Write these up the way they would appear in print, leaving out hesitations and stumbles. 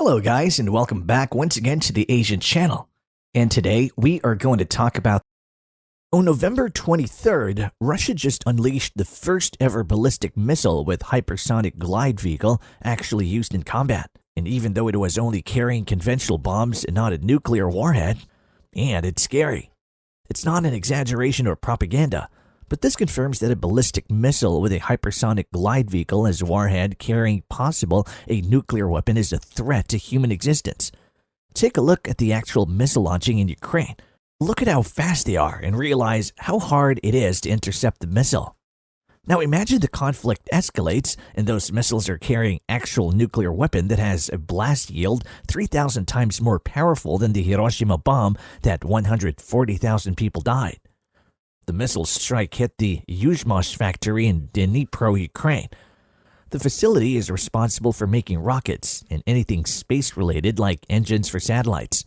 Hello guys, and welcome back once again to the Asian channel. And today we are going to talk about on November 23rd, Russia just unleashed the first ever ballistic missile with hypersonic glide vehicle actually used in combat. And even though it was only carrying conventional bombs and not a nuclear warhead, and it's scary. It's not an exaggeration or propaganda, but this confirms that a ballistic missile with a hypersonic glide vehicle as warhead carrying possible a nuclear weapon is a threat to human existence. Take a look at the actual missile launching in Ukraine. Look at how fast they are and realize how hard it is to intercept the missile. Now imagine the conflict escalates and those missiles are carrying actual nuclear weapon that has a blast yield 3,000 times more powerful than the Hiroshima bomb that 140,000 people died. The missile strike hit the Yuzhmash factory in Dnipro, Ukraine. The facility is responsible for making rockets and anything space-related like engines for satellites.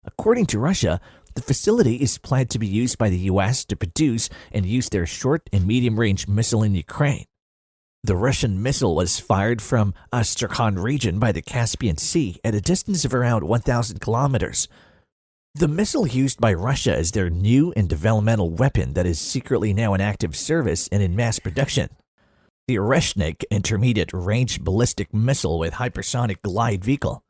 According to Russia, the facility is planned to be used by the U.S. to produce and use their short and medium-range missile in Ukraine. The Russian missile was fired from Astrakhan region by the Caspian Sea at a distance of around 1,000 kilometers. The missile used by Russia is their new and developmental weapon that is secretly now in active service and in mass production. The Oreshnik intermediate-range ballistic missile with hypersonic glide vehicle.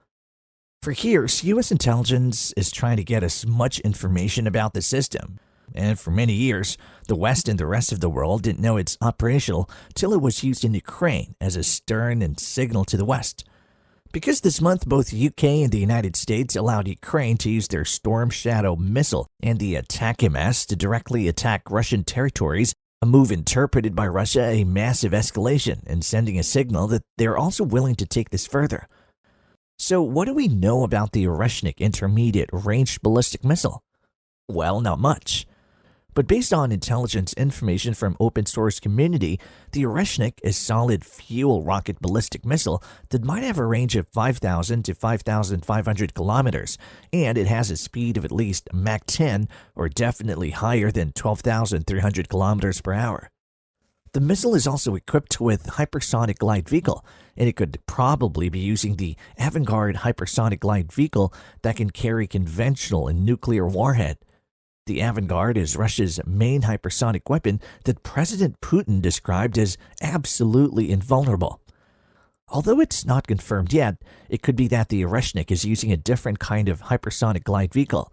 For years, U.S. intelligence is trying to get as much information about the system. And for many years, the West and the rest of the world didn't know it's operational till it was used in Ukraine as a stern and signal to the West. Because this month both UK and the United States allowed Ukraine to use their Storm Shadow missile and the ATACMS to directly attack Russian territories, a move interpreted by Russia a massive escalation and sending a signal that they're also willing to take this further. So what do we know about the Oreshnik intermediate-range ballistic missile? Well, not much. But based on intelligence information from open source community, the Oreshnik is solid fuel rocket ballistic missile that might have a range of 5,000 to 5,500 kilometers, and it has a speed of at least Mach 10 or definitely higher than 12,300 kilometers per hour. The missile is also equipped with hypersonic glide vehicle, and it could probably be using the Avangard hypersonic glide vehicle that can carry conventional and nuclear warhead. The Avangard is Russia's main hypersonic weapon that President Putin described as absolutely invulnerable. Although it's not confirmed yet, it could be that the Oreshnik is using a different kind of hypersonic glide vehicle.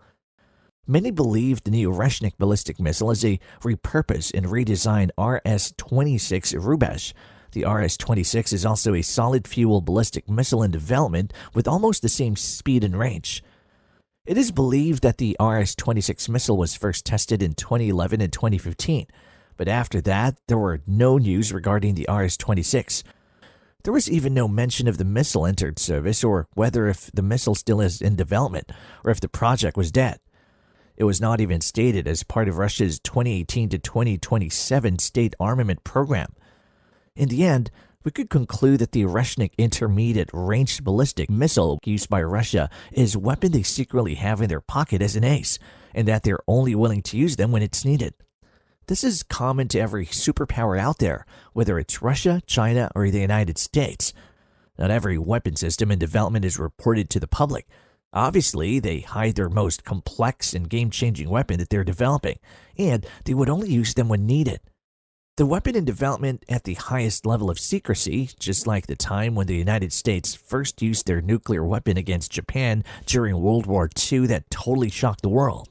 Many believe the new Oreshnik ballistic missile is a repurposed and redesigned RS-26 Rubesh. The RS-26 is also a solid fuel ballistic missile in development with almost the same speed and range. It is believed that the RS-26 missile was first tested in 2011 and 2015, but after that, there were no news regarding the RS-26. There was even no mention of the missile entered service or whether if the missile still is in development or if the project was dead. It was not even stated as part of Russia's 2018 to 2027 state armament program. In the end, we could conclude that the Oreshnik intermediate-range ballistic missile used by Russia is a weapon they secretly have in their pocket as an ace, and that they're only willing to use them when it's needed. This is common to every superpower out there, whether it's Russia, China, or the United States. Not every weapon system in development is reported to the public. Obviously, they hide their most complex and game-changing weapon that they're developing, and they would only use them when needed. The weapon in development at the highest level of secrecy, just like the time when the United States first used their nuclear weapon against Japan during World War II that totally shocked the world.